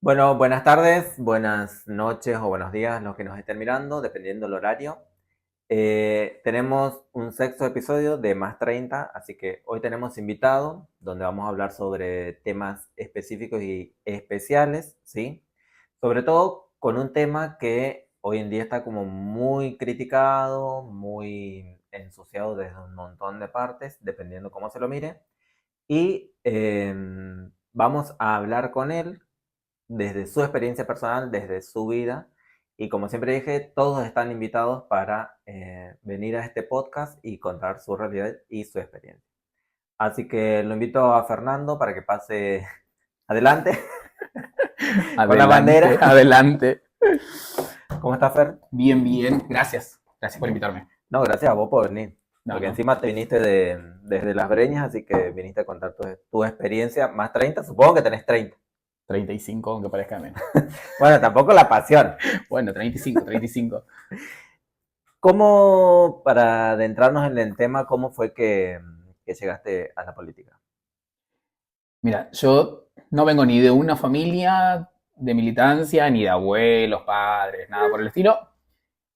Bueno, buenas tardes, buenas noches o buenos días los que nos estén mirando, dependiendo del horario. Tenemos un sexto episodio de Más 30, así que hoy tenemos invitado, donde vamos a hablar sobre temas específicos y especiales, ¿sí? Sobre todo con un tema que hoy en día está como muy criticado, muy ensuciado desde un montón de partes, dependiendo cómo se lo mire. Y vamos a hablar con él desde su experiencia personal, desde su vida. Y como siempre dije, todos están invitados para venir a este podcast y contar su realidad y su experiencia. Así que lo invito a Fernando para que pase adelante con la Adelante, bandera. adelante. ¿Cómo está Fer? Bien, bien. Gracias. Gracias por invitarme. No, gracias a vos por venir. No, Porque no. encima te viniste desde Las Breñas, así que viniste a contar tu experiencia. Más 30, supongo que tenés 30. 35, aunque parezca menos. Bueno, tampoco la pasión. Bueno, 35, 35. ¿Cómo, para adentrarnos en el tema, cómo fue que llegaste a la política? Mira, yo no vengo ni de una familia de militancia, ni de abuelos, padres, nada por el estilo.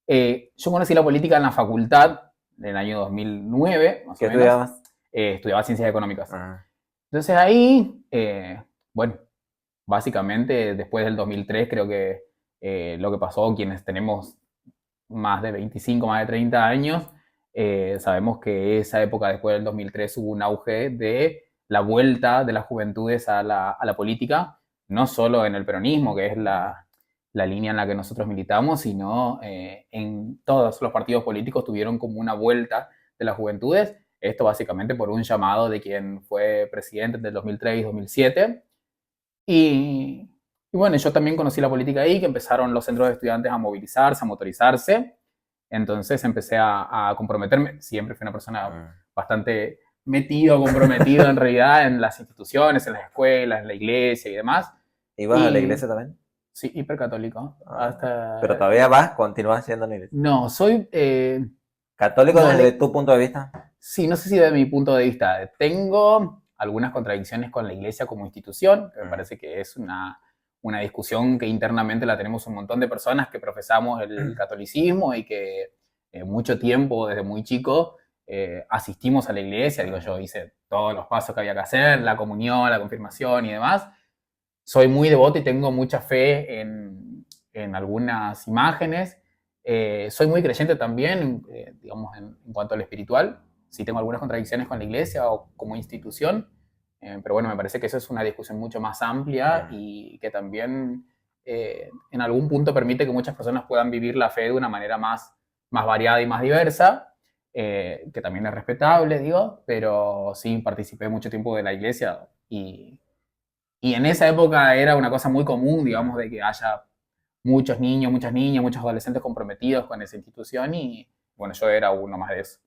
Yo conocí la política en la facultad en el año 2009, más ¿Qué o menos. estudiabas? Estudiaba ciencias económicas. Ah, Entonces ahí, bueno, básicamente después del 2003 creo que lo que pasó, quienes tenemos más de 25, más de 30 años, sabemos que esa época después del 2003 hubo un auge de la vuelta de las juventudes a la política, no solo en el peronismo, que es la línea en la que nosotros militamos, sino en todos los partidos políticos tuvieron como una vuelta de las juventudes. Esto básicamente por un llamado de quien fue presidente del 2003 y 2007. Y, y bueno, yo también conocí la política ahí, que empezaron los centros de estudiantes a movilizarse, a motorizarse. Entonces empecé a comprometerme. Siempre fui una persona ah. bastante metido, comprometido en realidad en las instituciones, en las escuelas, en la iglesia y demás. ¿Ibas a la Y iglesia también? sí, hipercatólico. Ah, pero Hasta... todavía vas, continúas siendo en la iglesia. No, soy... ¿Católico no, desde tu punto de vista? sí, no sé si de mi punto de vista. Tengo algunas contradicciones con la iglesia como institución, que me Mm. parece que es una discusión que internamente la tenemos un montón de personas que profesamos el catolicismo y que mucho tiempo, desde muy chico, asistimos a la iglesia. Digo, yo hice todos los pasos que había que hacer, la comunión, la confirmación y demás. Soy muy devoto y tengo mucha fe en algunas imágenes. Soy muy creyente también, digamos, en cuanto al espiritual. Sí tengo algunas contradicciones con la iglesia o como institución, pero bueno, me parece que eso es una discusión mucho más amplia Mm. y que también en algún punto permite que muchas personas puedan vivir la fe de una manera más variada y más diversa, que también es respetable, digo, pero sí participé mucho tiempo de la iglesia y en esa época era una cosa muy común, digamos, Mm. de que haya muchos niños, muchas niñas, muchos adolescentes comprometidos con esa institución y bueno, yo era uno más de eso.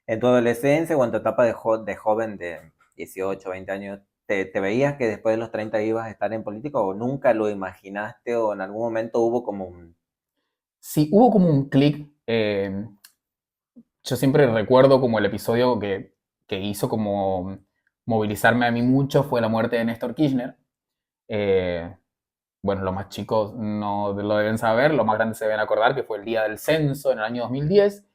¿En tu adolescencia o en tu etapa de joven de 18, 20 años, te veías que después de los 30 ibas a estar en política o nunca lo imaginaste o en algún momento hubo como un... Sí, hubo como un clic. Yo siempre recuerdo como el episodio que hizo como movilizarme a mí mucho fue la muerte de Néstor Kirchner. Eh, bueno, los más chicos no lo deben saber, los más grandes se deben acordar que fue el día del censo en el año 2010.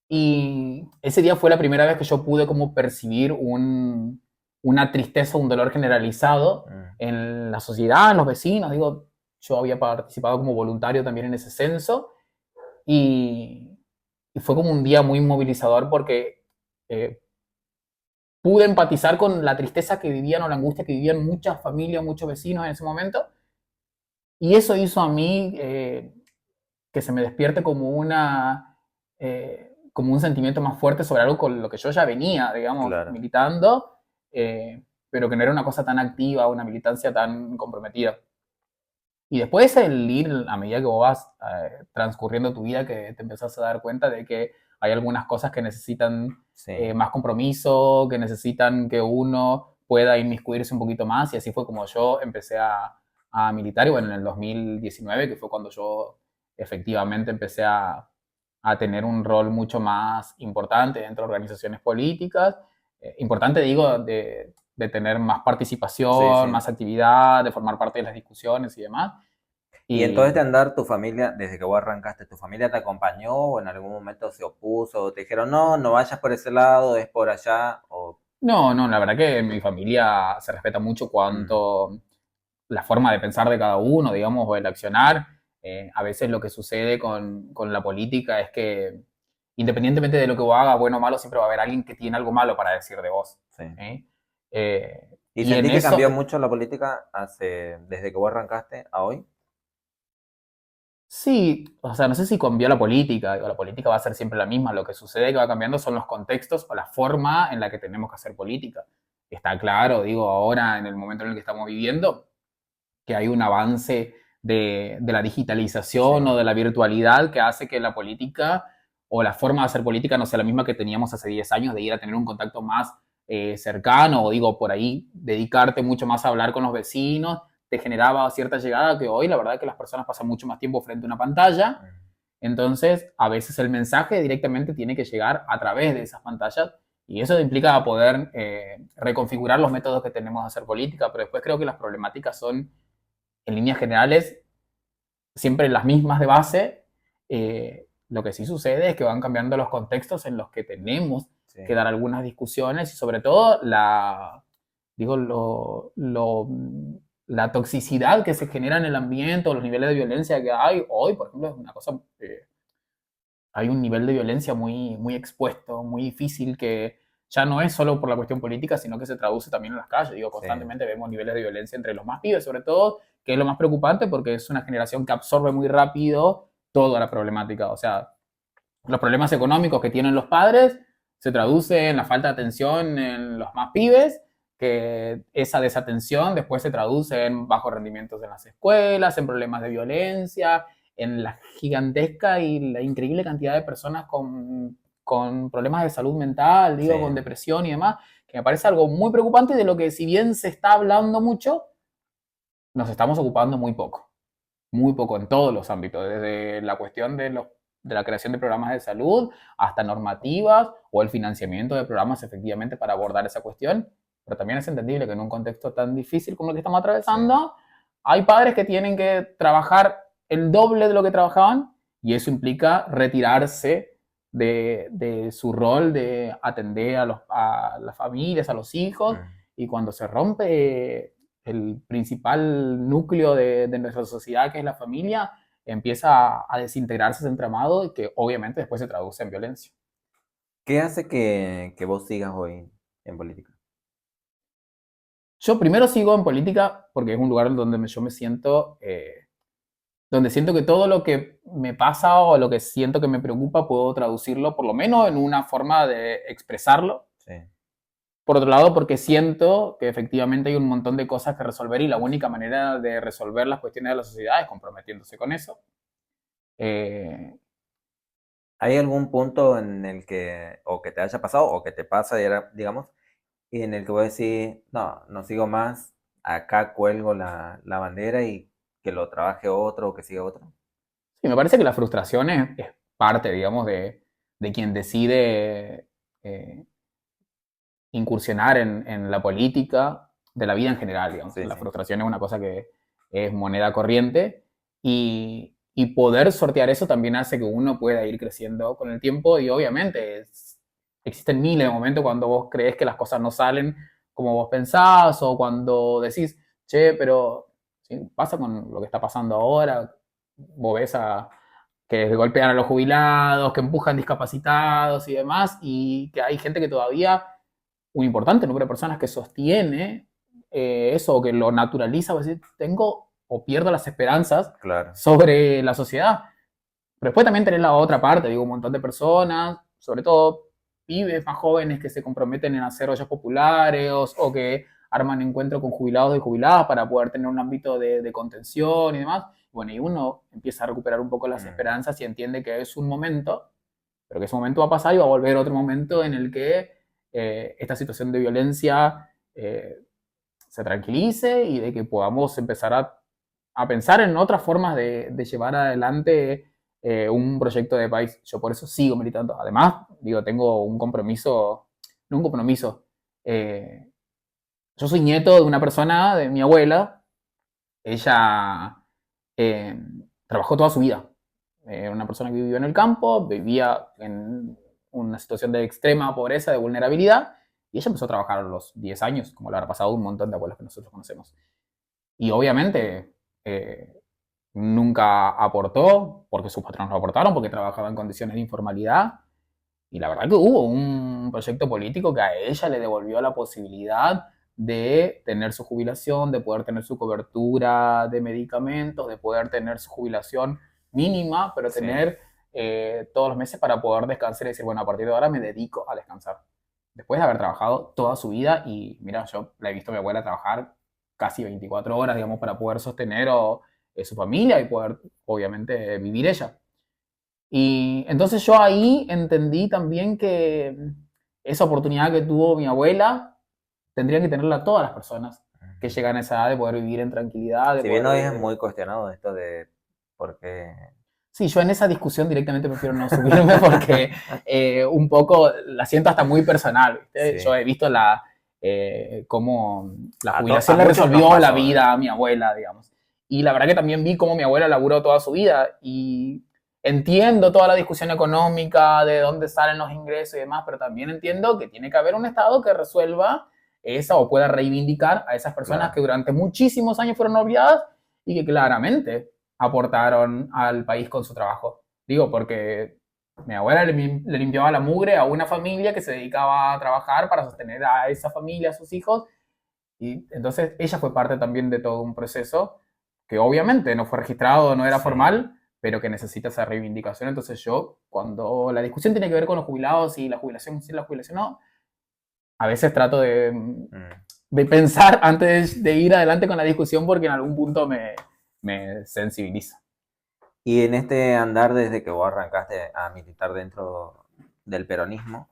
Y ese día fue la primera vez que yo pude como percibir una tristeza, un dolor generalizado Mm. en la sociedad, en los vecinos. Digo, yo había participado como voluntario también en ese censo y, y fue como un día muy movilizador porque eh, pude empatizar con la tristeza que vivían o la angustia que vivían muchas familias, muchos vecinos en ese momento. Y eso hizo a mí que se me despierte como un sentimiento más fuerte sobre algo con lo que yo ya venía, digamos, Claro. militando, pero que no era una cosa tan activa, una militancia tan comprometida. Y después el ir, a medida que vos vas transcurriendo tu vida, que te empezás a dar cuenta de que hay algunas cosas que necesitan Sí. más compromiso, que necesitan que uno pueda inmiscuirse un poquito más, y así fue como yo empecé a militar, y bueno, en el 2019, que fue cuando yo efectivamente empecé a tener un rol mucho más importante dentro de organizaciones políticas. Importante, digo, de tener más Sí, participación, sí. más actividad, de formar parte de las discusiones y demás. Y en todo este Y andar, tu familia, desde que vos arrancaste, ¿tu familia te acompañó o en algún momento se opuso o te dijeron, no, no vayas por ese lado, es por allá? O, no, no, la verdad que en mi familia se respeta mucho mm, cuanto la forma de pensar de cada uno, digamos, o el accionar. A veces lo que sucede con la política es que, independientemente de lo que vos hagas, bueno o malo, siempre va a haber alguien que tiene algo malo para decir de vos. sí. ¿Sí? ¿Y Y en sentí que eso, cambió mucho la política desde que vos arrancaste a hoy? sí, o sea, no sé si cambió la política, digo, la política va a ser siempre la misma, lo que sucede que va cambiando son los contextos o la forma en la que tenemos que hacer política. Está claro, digo, ahora en el momento en el que estamos viviendo, que hay un avance de la Sí, digitalización o de la virtualidad que hace que la política o la forma de hacer política no sea la misma que teníamos hace 10 años, de ir a tener un contacto más cercano, o digo, por ahí, dedicarte mucho más a hablar con los vecinos, te generaba cierta llegada que hoy la verdad es que las personas pasan mucho más tiempo frente a una pantalla, mm, entonces a veces el mensaje directamente tiene que llegar a través de esas pantallas y eso implica poder reconfigurar los métodos que tenemos de hacer política, pero después creo que las problemáticas son en líneas generales siempre las mismas de base. Lo que sí sucede es que van cambiando los contextos en los que tenemos sí. que dar algunas discusiones y sobre todo digo, la toxicidad que se genera en el ambiente o los niveles de violencia que hay hoy, por ejemplo, es una cosa, hay un nivel de violencia muy, muy expuesto, muy difícil que ya no es solo por la cuestión política, sino que se traduce también en las calles. Digo, Sí, constantemente vemos niveles de violencia entre los más pibes, sobre todo, que es lo más preocupante porque es una generación que absorbe muy rápido toda la problemática. O sea, los problemas económicos que tienen los padres se traduce en la falta de atención en los más pibes, que esa desatención después se traduce en bajos rendimientos en las escuelas, en problemas de violencia, en la gigantesca y la increíble cantidad de personas con problemas de salud mental, sí. digo, con depresión y demás, que me parece algo muy preocupante de lo que si bien se está hablando mucho, nos estamos ocupando muy poco en todos los ámbitos, desde la cuestión de la creación de programas de salud hasta normativas o el financiamiento de programas efectivamente para abordar esa cuestión. Pero también es entendible que en un contexto tan difícil como el que estamos Sí. atravesando, hay padres que tienen que trabajar el doble de lo que trabajaban y eso implica retirarse de su rol de atender a las familias, a los hijos, Mm. y cuando se rompe el principal núcleo de nuestra sociedad, que es la familia, empieza a desintegrarse ese entramado y que obviamente después se traduce en violencia. ¿Qué hace que vos sigas hoy en política? Yo primero sigo en política porque es un lugar donde yo me siento, donde siento que todo lo que me pasa o lo que siento que me preocupa puedo traducirlo por lo menos en una forma de expresarlo. Sí. Por otro lado, porque siento que efectivamente hay un montón de cosas que resolver y la única manera de resolver las cuestiones de la sociedad es comprometiéndose con eso. Eh, ¿Hay algún punto en el que, o que te haya pasado, o que te pasa, digamos, y en el que voy a decir, no, no sigo más, acá cuelgo la bandera y que lo trabaje otro o que siga otro? Sí, me parece que la frustración es parte, digamos, de quien decide eh, incursionar en la política, de la vida en general, digamos. Sí, La sí. frustración es una cosa que es moneda corriente y poder sortear eso también hace que uno pueda ir creciendo con el tiempo y obviamente existen miles de momentos cuando vos crees que las cosas no salen como vos pensás o cuando decís, che, pero ¿sí? Pasa con lo que está pasando ahora, vos ves que golpean a los jubilados, que empujan discapacitados y demás, y que hay gente que todavía, un importante número de personas que sostiene eso, o que lo naturaliza, o decir, tengo o pierdo las esperanzas Claro. sobre la sociedad. Pero después también tenés la otra parte, digo, un montón de personas, sobre todo pibes más jóvenes que se comprometen en hacer ollas populares o que arman encuentros con jubilados y jubiladas para poder tener un ámbito de contención y demás. Bueno, y uno empieza a recuperar un poco las Mm. esperanzas y entiende que es un momento, pero que ese momento va a pasar y va a volver otro momento en el que esta situación de violencia se tranquilice y de que podamos empezar a pensar en otras formas de llevar adelante un proyecto de país. Yo por eso sigo militando. Además, digo, tengo un compromiso, no un compromiso, eh, Yo soy nieto de una persona, de mi abuela. Ella eh, trabajó toda su vida. Era una persona que vivió en el campo, vivía en una situación de extrema pobreza, de vulnerabilidad, y ella empezó a trabajar a los 10 años, como le habrá pasado a un montón de abuelos que nosotros conocemos. Y obviamente eh, nunca aportó, porque sus patronos no aportaron, porque trabajaba en condiciones de informalidad. Y la verdad que hubo un proyecto político que a ella le devolvió la posibilidad de tener su jubilación, de poder tener su cobertura de medicamentos, de poder tener su jubilación mínima, pero Sí. tener todos los meses para poder descansar y decir, bueno, a partir de ahora me dedico a descansar. Después de haber trabajado toda su vida, y mira, yo la he visto a mi abuela trabajar casi 24 horas, digamos, para poder sostener su familia y poder, obviamente, vivir ella. Y entonces yo ahí entendí también que esa oportunidad que tuvo mi abuela tendrían que tenerla todas las personas que llegan a esa edad de poder vivir en tranquilidad, de Si bien hoy es poder... muy cuestionado esto de por qué... Sí, yo en esa discusión directamente prefiero no subirme porque un poco la siento hasta muy personal, ¿viste? Yo Sí. he visto cómo la A jubilación le muchos nos resolvió la pasó, ¿eh? vida a mi abuela, digamos. Y la verdad que también vi cómo mi abuela laburó toda su vida y entiendo toda la discusión económica, de dónde salen los ingresos y demás, pero también entiendo que tiene que haber un Estado que resuelva esa o pueda reivindicar a esas personas Claro. que durante muchísimos años fueron olvidadas y que claramente aportaron al país con su trabajo. Digo, porque mi abuela le limpiaba la mugre a una familia que se dedicaba a trabajar para sostener a esa familia, a sus hijos, y entonces ella fue parte también de todo un proceso que obviamente no fue registrado, no era Sí. formal, pero que necesita esa reivindicación. Entonces yo, cuando la discusión tiene que ver con los jubilados y la jubilación, sí, la jubilación no, a veces trato Mm. de pensar antes de ir adelante con la discusión porque en algún punto me sensibiliza. Y en este andar desde que vos arrancaste a militar dentro del peronismo,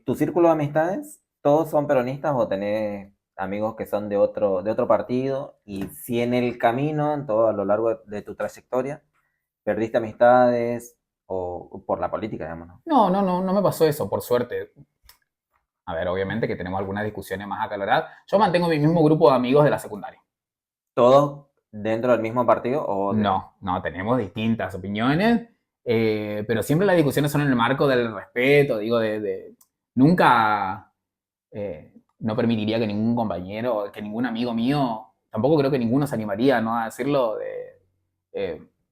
¿tu círculo de amistades, todos son peronistas o tenés amigos que son de otro partido? Y si en el camino, en todo a lo largo de tu trayectoria, perdiste amistades o por la política, digamos, ¿no? No me pasó eso, por suerte. A ver, obviamente que tenemos algunas discusiones más acaloradas. Yo mantengo mi mismo grupo de amigos de la secundaria. ¿Todos dentro del mismo partido o de...? No, tenemos distintas opiniones, pero siempre las discusiones son en el marco del respeto, digo, nunca no permitiría que ningún compañero, que ningún amigo mío, tampoco creo que ninguno se animaría, ¿no?, a decirlo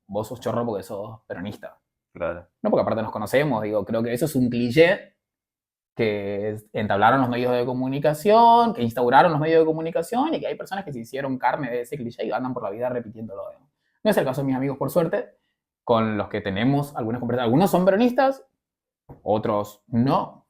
vos sos chorro porque sos peronista. Claro. No, porque aparte nos conocemos, digo, creo que eso es un cliché que entablaron los medios de comunicación, que instauraron los medios de comunicación y que hay personas que se hicieron carne de ese cliché y andan por la vida repitiéndolo. No es el caso de mis amigos, por suerte, con los que tenemos algunas conversaciones. Algunos son peronistas, otros no,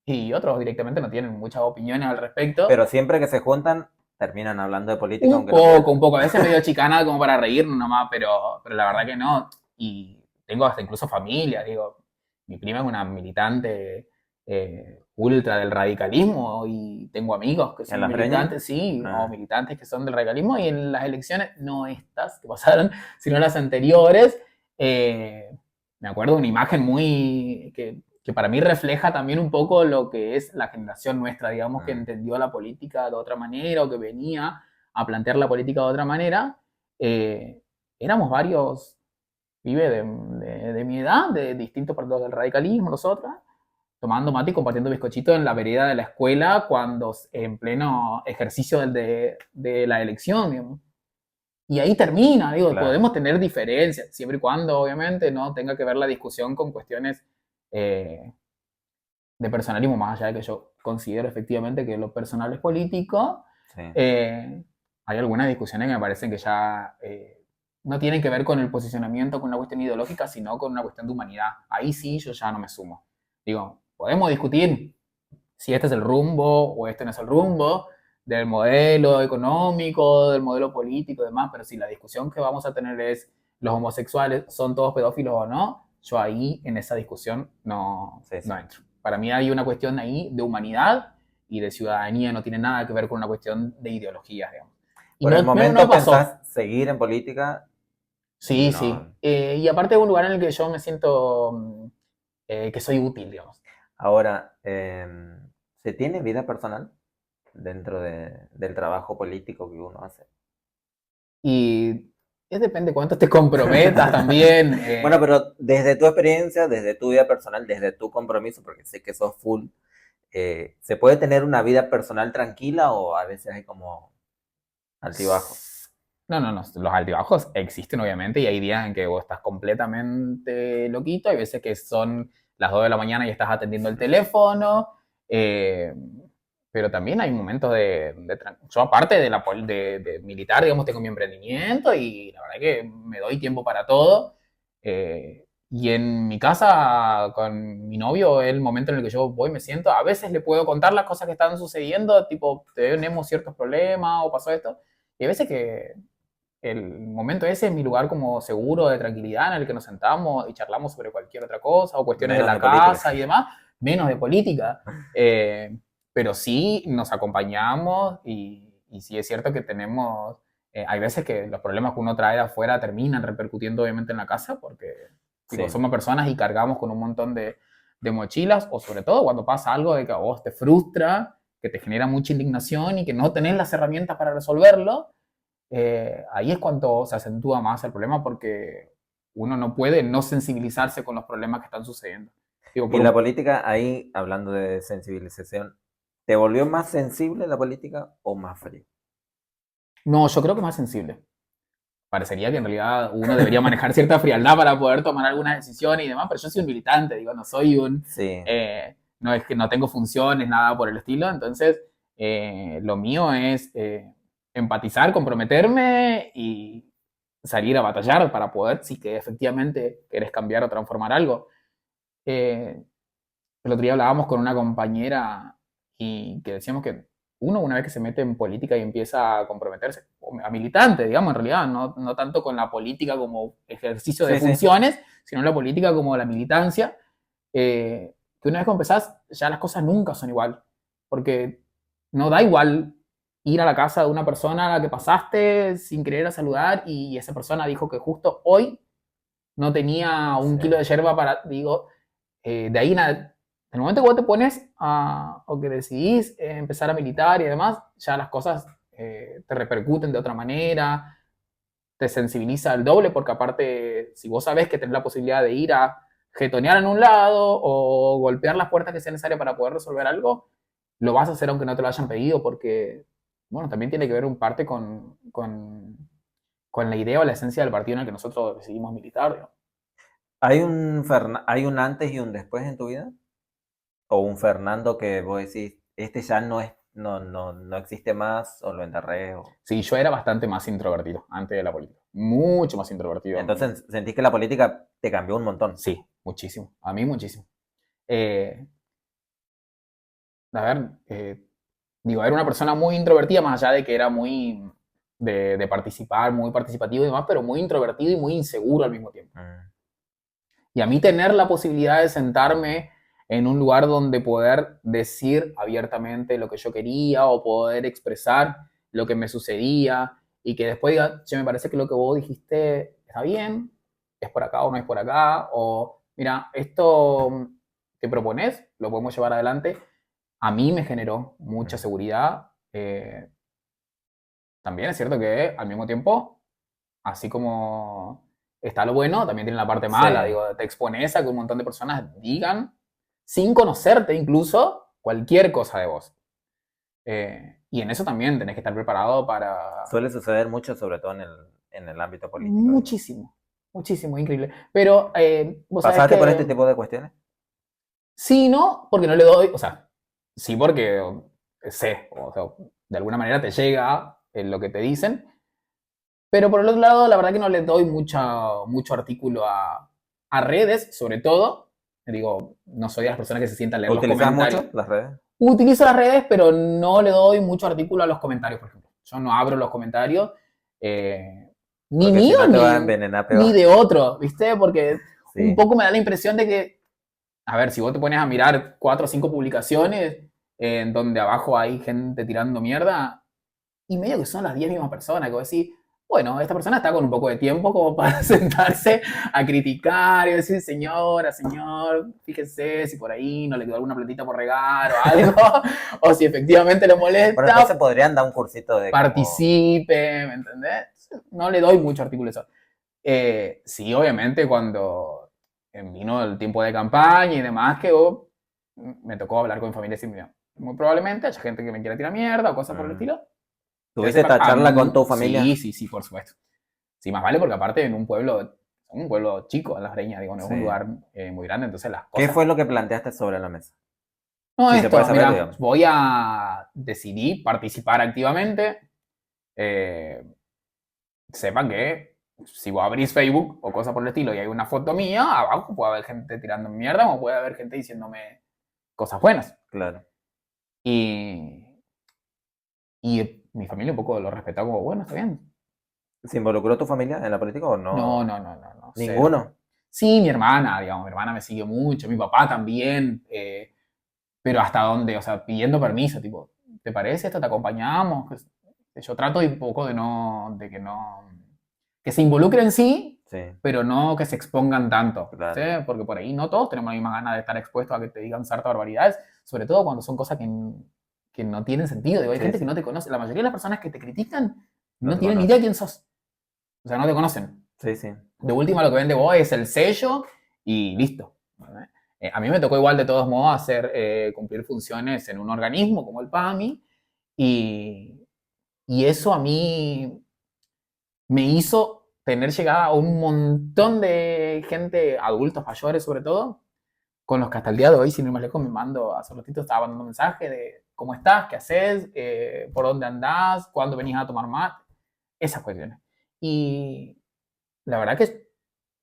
y otros directamente no tienen muchas opiniones al respecto. Pero siempre que se juntan, terminan hablando de política, aunque no quieran. Un poco, a veces medio chicana como para reírnos nomás, pero la verdad que no. Y tengo hasta incluso familia, digo, mi prima es una militante ultra del radicalismo y tengo amigos que ¿En son las breñas? militantes, sí, o Ah, militantes que son del radicalismo y en las elecciones, no estas que pasaron, sino las anteriores, me acuerdo de una imagen muy que para mí refleja también un poco lo que es la generación nuestra, digamos, que mm, entendió la política de otra manera o que venía a plantear la política de otra manera. eh, Éramos varios pibes de mi edad, de distintos partidos del radicalismo, nosotros, tomando mate y compartiendo bizcochito en la vereda de la escuela cuando en pleno ejercicio de la elección, digamos. Y ahí termina, digo, claro. podemos tener diferencias, siempre y cuando, obviamente, no tenga que ver la discusión con cuestiones eh, de personalismo, más allá de que yo considero efectivamente que lo personal es político. Sí. eh, Hay algunas discusiones que me parecen que ya no tienen que ver con el posicionamiento, con una cuestión ideológica, sino con una cuestión de humanidad. Ahí sí yo ya no me sumo. Digo, podemos discutir si este es el rumbo o este no es el rumbo del modelo económico, del modelo político y demás, pero si la discusión que vamos a tener es los homosexuales son todos pedófilos o no, yo ahí en esa discusión Sí, sí. no entro. Para mí hay una cuestión ahí de humanidad y de ciudadanía, no tiene nada que ver con una cuestión de ideologías, digamos. Y Por el no me momento pasó. pensás seguir en política, Sí, sí. no. Y aparte es un lugar en el que yo me siento que soy útil, digamos. Ahora, ¿se tiene vida personal? dentro del trabajo político que uno hace. Y depende cuánto te comprometas también. Bueno, pero desde tu experiencia, desde tu vida personal, desde tu compromiso, porque sé que sos full, ¿se puede tener una vida personal tranquila o a veces hay como altibajos? No, no, no. Los altibajos existen, obviamente, y hay días en que vos estás completamente loquito. Hay veces que son las 2 de la mañana y estás atendiendo el teléfono. eh, pero también hay momentos yo, aparte de militar, digamos, tengo mi emprendimiento y la verdad que me doy tiempo para todo. Y en mi casa, con mi novio, es el momento en el que yo voy, me siento. A veces le puedo contar las cosas que están sucediendo, tipo, tenemos ciertos problemas o pasó esto. Y hay veces que el momento ese es mi lugar como seguro, de tranquilidad, en el que nos sentamos y charlamos sobre cualquier otra cosa o cuestiones de Menos la de política. casa y demás, menos de política. Pero sí nos acompañamos y sí es cierto que tenemos, hay veces que los problemas que uno trae de afuera terminan repercutiendo obviamente en la casa porque digo, Sí. somos personas y cargamos con un montón de mochilas o sobre todo cuando pasa algo de que a vos te frustra, que te genera mucha indignación y que no tenés las herramientas para resolverlo. Ahí es cuando se acentúa más el problema porque uno no puede no sensibilizarse con los problemas que están sucediendo. Digo, Y la política, ahí, hablando de sensibilización, ¿te volvió más sensible la política o más frío? no, yo creo que más sensible. Parecería que en realidad uno debería manejar cierta frialdad para poder tomar algunas decisiones y demás, pero yo soy un militante, digo, no soy Sí. no es que no tengo funciones, nada por el estilo, entonces lo mío es empatizar, comprometerme y salir a batallar para poder, si que efectivamente querés cambiar o transformar algo. Eh, el otro día hablábamos con una compañera y que decíamos que uno, una vez que se mete en política y empieza a comprometerse, a militante, digamos, en realidad, no tanto con la política como ejercicio de Sí, sí. funciones, sino la política como la militancia, que una vez que empezás, ya las cosas nunca son igual, porque no da igual ir a la casa de una persona a la que pasaste sin querer a saludar y esa persona dijo que justo hoy no tenía un Sí. kilo de yerba para, digo, de ahí nada, en el momento que vos te pones o que decidís empezar a militar y demás, ya las cosas te repercuten de otra manera, te sensibiliza el doble, porque aparte, si vos sabés que tenés la posibilidad de ir a jetonear en un lado o golpear las puertas que sea necesaria para poder resolver algo, lo vas a hacer aunque no te lo hayan pedido, porque, bueno, también tiene que ver un parte con la idea o la esencia del partido en el que nosotros decidimos militar. ¿No? ¿Hay un antes y un después en tu vida? ¿O un Fernando que vos decís, este ya no existe más o lo enterré? Sí, yo era bastante más introvertido antes de la política. Mucho más introvertido. Entonces sentís que la política te cambió un montón. Sí, muchísimo. A mí muchísimo. Eh, a ver, digo, era una persona muy introvertida, más allá de que era muy de participar, muy participativo y demás, pero muy introvertido y muy inseguro al mismo tiempo. Mm. Y a mí tener la posibilidad de sentarme en un lugar donde poder decir abiertamente lo que yo quería o poder expresar lo que me sucedía y que después diga, che, me parece que lo que vos dijiste está bien, es por acá o no es por acá, o mira, esto que propones lo podemos llevar adelante, a mí me generó mucha Mm. seguridad. También es cierto que al mismo tiempo, así como está lo bueno, también tiene la parte Sí. mala. Digo, te expones a que un montón de personas digan, sin conocerte incluso, cualquier cosa de vos. Y en eso también tenés que estar preparado para Suele suceder mucho, sobre todo en el ámbito político, digamos. muchísimo, muchísimo, increíble. Pero vos sabés ¿Pasaste por que este tipo de cuestiones? sí, no, porque no le doy, o sea, sí porque sé, o sea, de alguna manera te llega lo que te dicen, pero por el otro lado, la verdad que no le doy mucho artículo a redes, sobre todo. Digo, no soy de las personas que se sientan a leer los ¿Utilizas comentarios. mucho las redes? Utilizo las redes, pero no le doy mucho artículo a los comentarios, por ejemplo. Yo no abro los comentarios, eh, ni Porque si mío no te va a ni, envenenar ni peor. de otro, ¿viste? Porque un Sí. poco me da la impresión de que, a ver, si vos te pones a mirar 4 o 5 publicaciones en donde abajo hay gente tirando mierda, y medio que son las 10 mismas personas, que vos decís, bueno, esta persona está con un poco de tiempo como para sentarse a criticar y decir, señora, señor, fíjese si por ahí no le quedó alguna plantita por regar o algo, o si efectivamente le Bueno, entonces molesta, podrían dar un cursito de como... participe, ¿me entendés? No le doy mucho artículo eso. Sí, obviamente cuando vino el tiempo de campaña y demás, que me tocó hablar con mi familia y decir, muy probablemente haya gente que me quiera tirar mierda o cosas por el mm, estilo. Que ¿Tuviste sepan, esta charla con tu sí, familia? sí, sí, por supuesto. Sí, más vale porque aparte en un pueblo chico, Las Breñas, digo, no es Sí. un lugar muy grande, entonces las ¿Qué cosas... fue lo que planteaste sobre la mesa? No, Si se puede esto, saber, mira, digamos. voy a decidir participar activamente. Eh, sepan que si vos abrís Facebook o cosas por el estilo y hay una foto mía, abajo puede haber gente tirando mierda o puede haber gente diciéndome cosas buenas. Claro. Y, y mi familia un poco lo respeta como, bueno, está bien. ¿Se involucró tu familia en la política o No, no? no, no, no, no, cero. Ninguno. Sí, mi hermana, digamos, mi hermana me sigue mucho, mi papá también, pero hasta dónde, o sea, pidiendo permiso, tipo, ¿te parece esto? ¿Te acompañamos? Yo trato de un poco de que no, que se involucren sí, Sí, pero no que se expongan tanto, ¿sí? claro. Porque por ahí no todos tenemos la misma gana de estar expuestos a que te digan ciertas barbaridades, sobre todo cuando son cosas que no tienen sentido. Digo, hay Sí, gente que sí. no te conoce, la mayoría de las personas que te critican No no te tienen ni idea conoce. de quién sos, o sea, no te conocen. Sí, sí. De última lo que vende vos es el sello y listo. A mí me tocó igual de todos modos hacer cumplir funciones en un organismo como el PAMI y, y eso a mí me hizo tener llegada a un montón de gente, adultos mayores sobre todo, con los que hasta el día de hoy, sin ir más lejos, me mando, hace ratito estaba mandando mensajes de cómo estás, qué haces, por dónde andás, cuándo venís a tomar más, esas cuestiones. Y la verdad que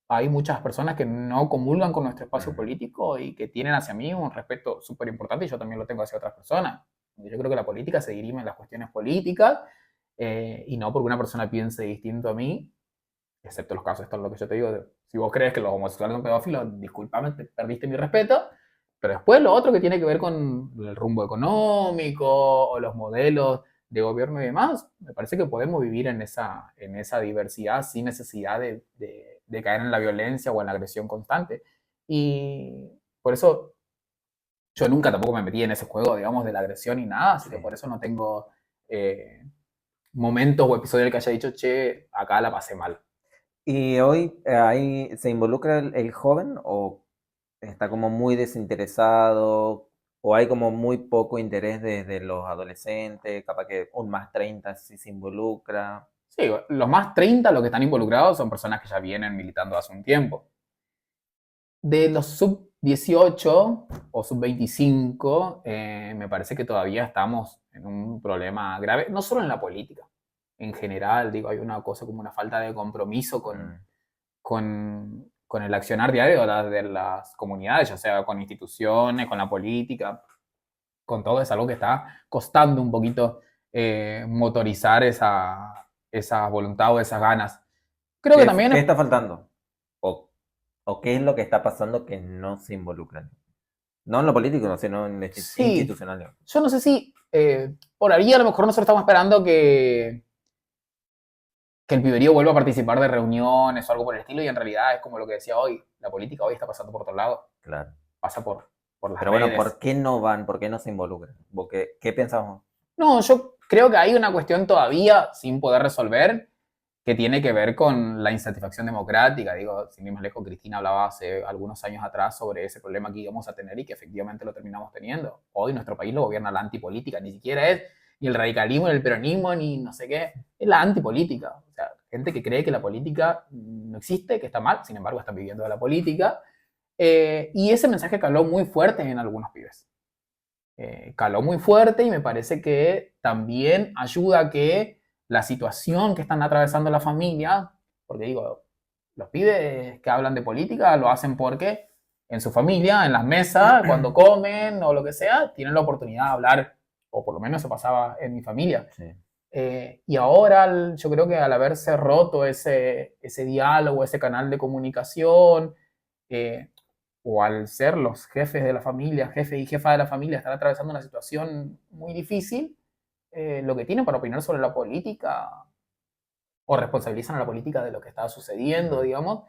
hay muchas personas que no comulgan con nuestro espacio Mm. político y que tienen hacia mí un respeto súper importante y yo también lo tengo hacia otras personas. Yo creo que la política se dirime en las cuestiones políticas y no porque una persona piense distinto a mí, excepto los casos, esto es lo que yo te digo, si vos crees que los homosexuales son pedófilos, discúlpame, te perdiste mi respeto, pero después lo otro que tiene que ver con el rumbo económico o los modelos de gobierno y demás, me parece que podemos vivir en esa diversidad sin necesidad de caer en la violencia o en la agresión constante. Y por eso yo nunca tampoco me metí en ese juego, digamos, de la agresión y nada, así Sí. que por eso no tengo momentos o episodios en el que haya dicho, che, acá la pasé mal. ¿Y hoy ahí se involucra el joven o está como muy desinteresado o hay como muy poco interés desde los adolescentes? Capaz que un más 30 sí se involucra. Sí, los más 30, los que están involucrados, son personas que ya vienen militando hace un tiempo. De los sub 18 o sub 25, me parece que todavía estamos en un problema grave, no solo en la política, en general, digo, hay una cosa como una falta de compromiso Mm. con el accionar diario de las comunidades, ya sea con instituciones, con la política, con todo, es algo que está costando un poquito motorizar esa voluntad o esas ganas. Creo que también Qué es... está faltando? ¿O, o qué es lo que está pasando que no se involucran? No en lo político, sino en lo Sí, institucional. yo no sé si por ahí a lo mejor nosotros estamos esperando que el piberío vuelva a participar de reuniones o algo por el estilo y en realidad es como lo que decía hoy, la política hoy está pasando por todos lados, Claro. pasa por las Pero bueno, redes. ¿por qué no van? ¿Por qué no se involucran? ¿Qué pensamos? No, yo creo que hay una cuestión todavía sin poder resolver que tiene que ver con la insatisfacción democrática. Digo, sin ir más lejos, Cristina hablaba hace algunos años atrás sobre ese problema que íbamos a tener y que efectivamente lo terminamos teniendo. Hoy nuestro país lo gobierna la antipolítica, ni siquiera es ni el radicalismo, ni el peronismo, ni no sé qué, es la antipolítica. O sea, gente que cree que la política no existe, que está mal, sin embargo están viviendo de la política. Y ese mensaje caló muy fuerte en algunos pibes. Caló muy fuerte y me parece que también ayuda a que la situación que están atravesando la familia, porque digo, los pibes que hablan de política lo hacen porque en su familia, en las mesas, cuando comen o lo que sea, tienen la oportunidad de hablar, o por lo menos eso pasaba en mi familia. Sí. Y ahora yo creo que al haberse roto ese diálogo, ese canal de comunicación, eh, o al ser los jefes de la familia, jefe y jefa de la familia, están atravesando una situación muy difícil, lo que tienen para opinar sobre la política o responsabilizan a la política de lo que está sucediendo, digamos,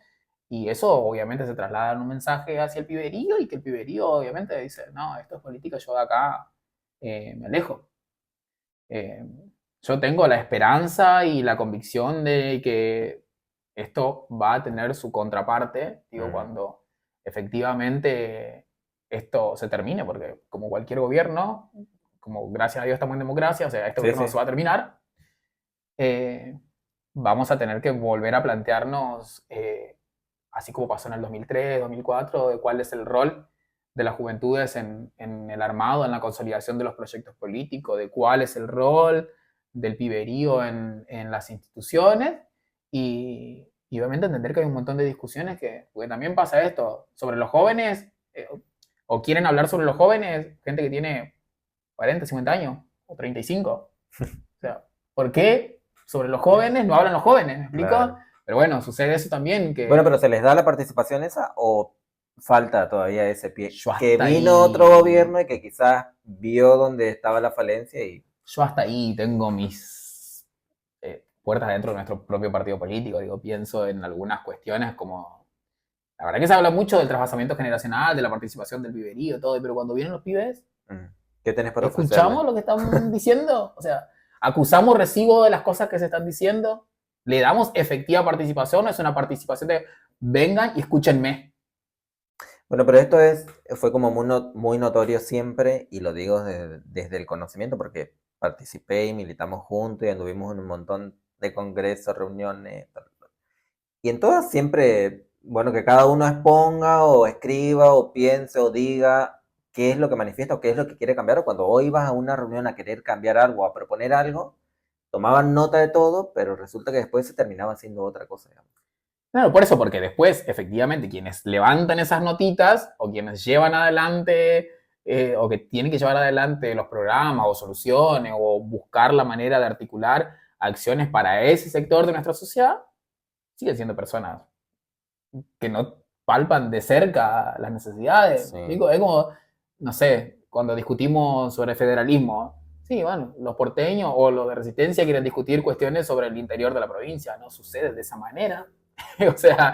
y eso obviamente se traslada en un mensaje hacia el piberío y que el piberío obviamente dice, no, esto es política, yo de acá me alejo. Eh, yo tengo la esperanza y la convicción de que esto va a tener su contraparte, digo, cuando efectivamente esto se termine, porque como cualquier gobierno, como gracias a Dios estamos en democracia, o sea, este Sí, gobierno sí. se va a terminar, eh, vamos a tener que volver a plantearnos, así como pasó en el 2003, 2004, de cuál es el rol de las juventudes en el armado, en la consolidación de los proyectos políticos, de cuál es el rol del piberío en las instituciones y obviamente entender que hay un montón de discusiones porque también pasa esto, sobre los jóvenes, o quieren hablar sobre los jóvenes, gente que tiene 40, 50 años o 35. O sea, ¿por qué sobre los jóvenes no hablan los jóvenes? ¿Me explico? Claro. Pero bueno, sucede eso también Bueno, pero que ¿se les da la participación esa o falta todavía ese pie? yo Que hasta vino otro ahí, gobierno y que quizás vio dónde estaba la falencia y... yo hasta ahí tengo mis puertas dentro de nuestro propio partido político. Digo, pienso en algunas cuestiones como... La verdad que se habla mucho del trasvasamiento generacional, de la participación del piberío, todo, pero cuando vienen los pibes, ¿Qué tenés para ofrecerle? ¿escuchamos lo que están diciendo? O sea, ¿acusamos recibo de las cosas que se están diciendo? ¿Le damos efectiva participación? ¿Es una participación de vengan y escúchenme? Bueno, pero fue como muy notorio siempre, y lo digo desde el conocimiento, porque participé y militamos juntos y anduvimos en un montón de congresos, reuniones, tal. Y en todas siempre, bueno, que cada uno exponga o escriba o piense o diga qué es lo que manifiesta o qué es lo que quiere cambiar, o cuando hoy ibas a una reunión a querer cambiar algo, a proponer algo, tomaban nota de todo, pero resulta que después se terminaba haciendo otra cosa, digamos. Claro, por eso, porque después, efectivamente, quienes levantan esas notitas o quienes llevan adelante o que tienen que llevar adelante los programas o soluciones o buscar la manera de articular acciones para ese sector de nuestra sociedad, siguen siendo personas que no palpan de cerca las necesidades. Sí. Digo, es como, no sé, cuando discutimos sobre federalismo, sí, bueno, los porteños o los de resistencia quieren discutir cuestiones sobre el interior de la provincia, no sucede de esa manera. O sea,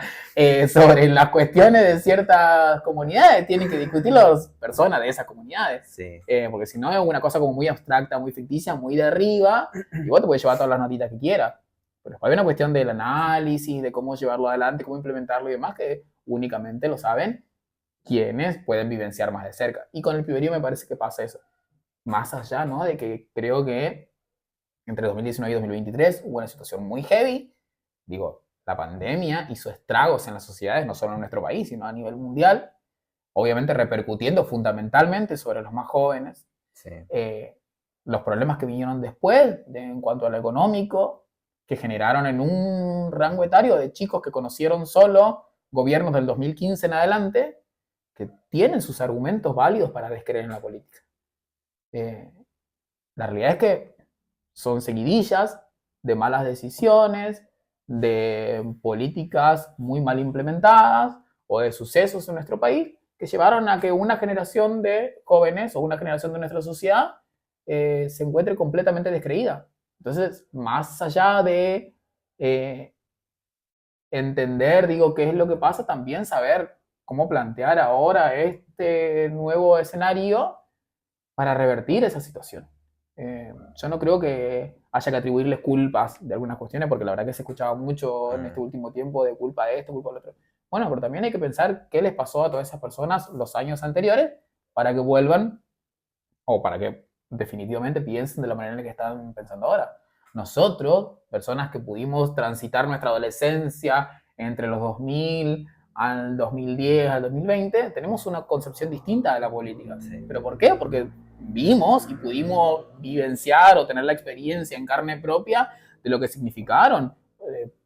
sobre las cuestiones de ciertas comunidades tienen que discutir las personas de esas comunidades. Sí. Porque si no es una cosa como muy abstracta, muy ficticia, muy de arriba, y vos te puedes llevar todas las notitas que quieras. Pero hay una cuestión del análisis, de cómo llevarlo adelante, cómo implementarlo y demás, que únicamente lo saben quienes pueden vivenciar más de cerca. Y con el piberío me parece que pasa eso. Más allá, ¿no? De que creo que entre 2019 y 2023 hubo una situación muy heavy. Digo, la pandemia hizo estragos en las sociedades, no solo en nuestro país, sino a nivel mundial. Obviamente repercutiendo fundamentalmente sobre los más jóvenes. Sí. Los problemas que vinieron después en cuanto a lo económico, que generaron en un rango etario de chicos que conocieron solo gobiernos del 2015 en adelante, que tienen sus argumentos válidos para descreer en la política. La realidad es que son seguidillas de malas decisiones, de políticas muy mal implementadas o de sucesos en nuestro país que llevaron a que una generación de jóvenes o una generación de nuestra sociedad se encuentre completamente descreída. Entonces, más allá de entender, digo, qué es lo que pasa, también saber cómo plantear ahora este nuevo escenario para revertir esa situación. Yo no creo que haya que atribuirles culpas de algunas cuestiones, porque la verdad que se escuchaba mucho en este último tiempo de culpa de esto, culpa de lo otro. Bueno, pero también hay que pensar qué les pasó a todas esas personas los años anteriores para que vuelvan o para que definitivamente piensen de la manera en la que están pensando ahora. Nosotros, personas que pudimos transitar nuestra adolescencia entre los 2000 al 2010, al 2020, tenemos una concepción distinta de la política. Sí. ¿Pero por qué? Porque vimos y pudimos vivenciar o tener la experiencia en carne propia de lo que significaron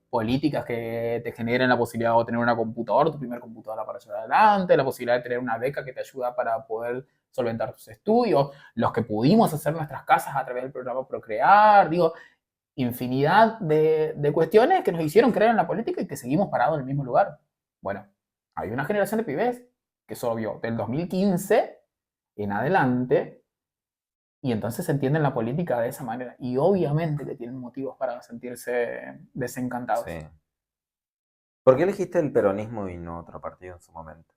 políticas que te generen la posibilidad de tener una computadora, tu primer computadora para llevar adelante, la posibilidad de tener una beca que te ayuda para poder solventar tus estudios, los que pudimos hacer nuestras casas a través del programa Procrear, digo, infinidad de cuestiones que nos hicieron creer en la política y que seguimos parados en el mismo lugar. Bueno, hay una generación de pibes que es obvio, del 2015 en adelante, y entonces entienden la política de esa manera. Y obviamente que tienen motivos para sentirse desencantados. Sí. ¿Por qué elegiste el peronismo y no otro partido en su momento?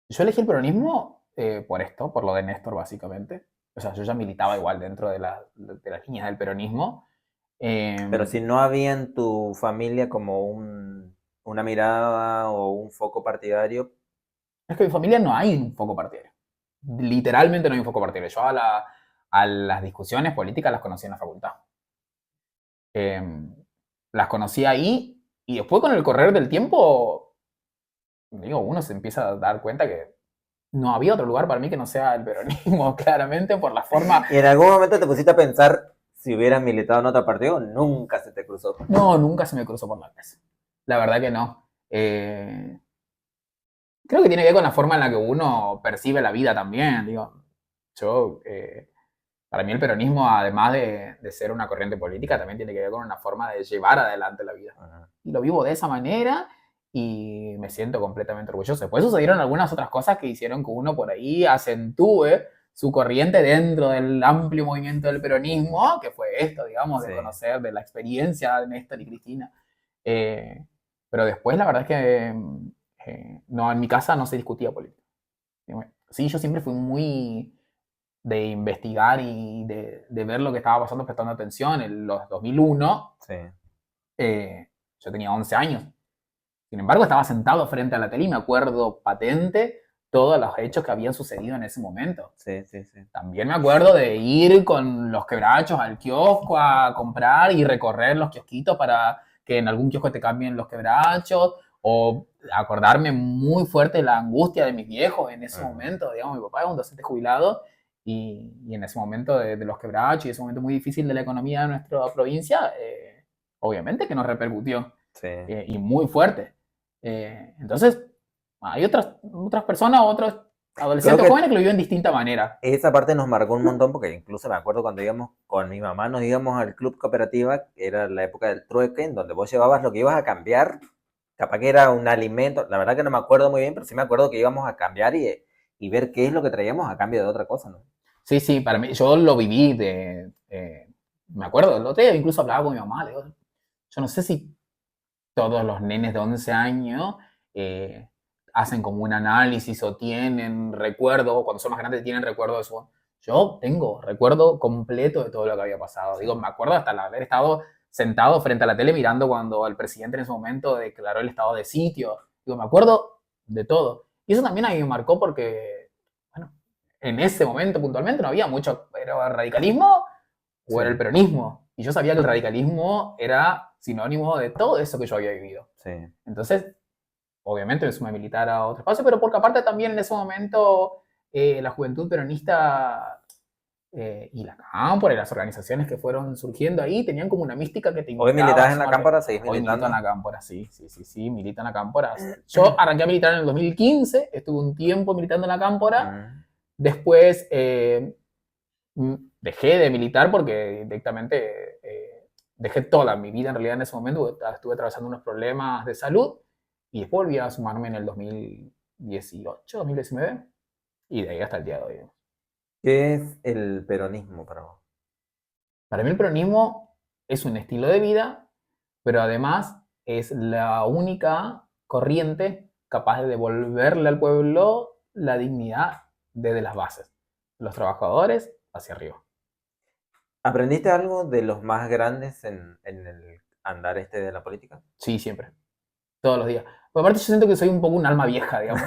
Yo elegí el peronismo por esto, por lo de Néstor, básicamente. O sea, yo ya militaba igual dentro de las líneas del peronismo. Pero Eh, si no había en tu familia como una mirada o un foco partidario. es que en mi familia no hay un foco partidario. Literalmente no hay un foco partidario. Yo a las discusiones políticas las conocí en la facultad. Eh, las conocí ahí y después con el correr del tiempo, digo, uno se empieza a dar cuenta que no había otro lugar para mí que no sea el peronismo, claramente, por la forma. ¿Y en algún momento te pusiste a pensar si hubieras militado en otro partido? Nunca se te cruzó. No, nunca se me cruzó por la cabeza. La verdad que no. Creo que tiene que ver con la forma en la que uno percibe la vida también. Digo, yo, para mí el peronismo, además de ser una corriente política, también tiene que ver con una forma de llevar adelante la vida. Y lo vivo de esa manera y me siento completamente orgulloso. Después sucedieron algunas otras cosas que hicieron que uno por ahí acentúe su corriente dentro del amplio movimiento del peronismo, que fue esto, digamos, de Sí. conocer, de la experiencia de Néstor y Cristina. Eh, pero después la verdad es que no, en mi casa no se discutía política. Sí, yo siempre fui muy de investigar y de ver lo que estaba pasando prestando atención. En los 2001, Sí, yo tenía 11 años. Sin embargo, estaba sentado frente a la tele y me acuerdo patente todos los hechos que habían sucedido en ese momento. sí, sí, sí. También me acuerdo de ir con los quebrachos al kiosco a comprar y recorrer los kiosquitos para que en algún kiosco te cambien los quebrachos, o acordarme muy fuerte de la angustia de mis viejos en ese momento. Digamos, mi papá es un docente jubilado y en ese momento de los quebrachos y ese momento muy difícil de la economía de nuestra provincia, obviamente que nos repercutió Sí. y muy fuerte. Entonces, hay otras personas, otros adolescentes Creo jóvenes que que lo viven de distinta manera. esa parte nos marcó un montón porque incluso me acuerdo cuando íbamos con mi mamá, nos íbamos al club cooperativa, que era la época del trueque, en donde vos llevabas lo que ibas a cambiar, capaz que era un alimento, la verdad que no me acuerdo muy bien, pero sí me acuerdo que íbamos a cambiar y ver qué es lo que traíamos a cambio de otra cosa, ¿no? Sí, sí, para mí, yo lo viví me acuerdo, el otro día incluso hablaba con mi mamá, le digo, yo no sé si todos los nenes de 11 años eh, hacen como un análisis o tienen recuerdo, o cuando son más grandes tienen recuerdo de eso. Yo tengo recuerdo completo de todo lo que había pasado. Sí. Digo, me acuerdo hasta el haber estado sentado frente a la tele mirando cuando el presidente en ese momento declaró el estado de sitio. Digo, me acuerdo de todo. Y eso también a mí me marcó porque, bueno, en ese momento puntualmente no había mucho, era el radicalismo o Sí, era el peronismo. Y yo sabía que el radicalismo era sinónimo de todo eso que yo había vivido. sí. Entonces, obviamente me sumé a militar a otro espacio, pero porque aparte también en ese momento la juventud peronista y la Cámpora y las organizaciones que fueron surgiendo ahí tenían como una mística que te ¿Hoy invitaba militás a en la sumarte. Cámpora? ¿Seguís Hoy milito en militando? la Cámpora, sí, sí, sí, sí, milito en la Cámpora. Yo arranqué a militar en el 2015, estuve un tiempo militando en la Cámpora, después dejé de militar porque directamente dejé toda mi vida en realidad en ese momento, estuve atravesando unos problemas de salud y después volví a sumarme en el 2018, 2019 y de ahí hasta el día de hoy. ¿Qué es el peronismo para vos? Para mí el peronismo es un estilo de vida, pero además es la única corriente capaz de devolverle al pueblo la dignidad desde las bases, los trabajadores hacia arriba. ¿Aprendiste algo de los más grandes en el andar este de la política? Sí, siempre. Todos los días. Por aparte yo siento que soy un poco un alma vieja, digamos.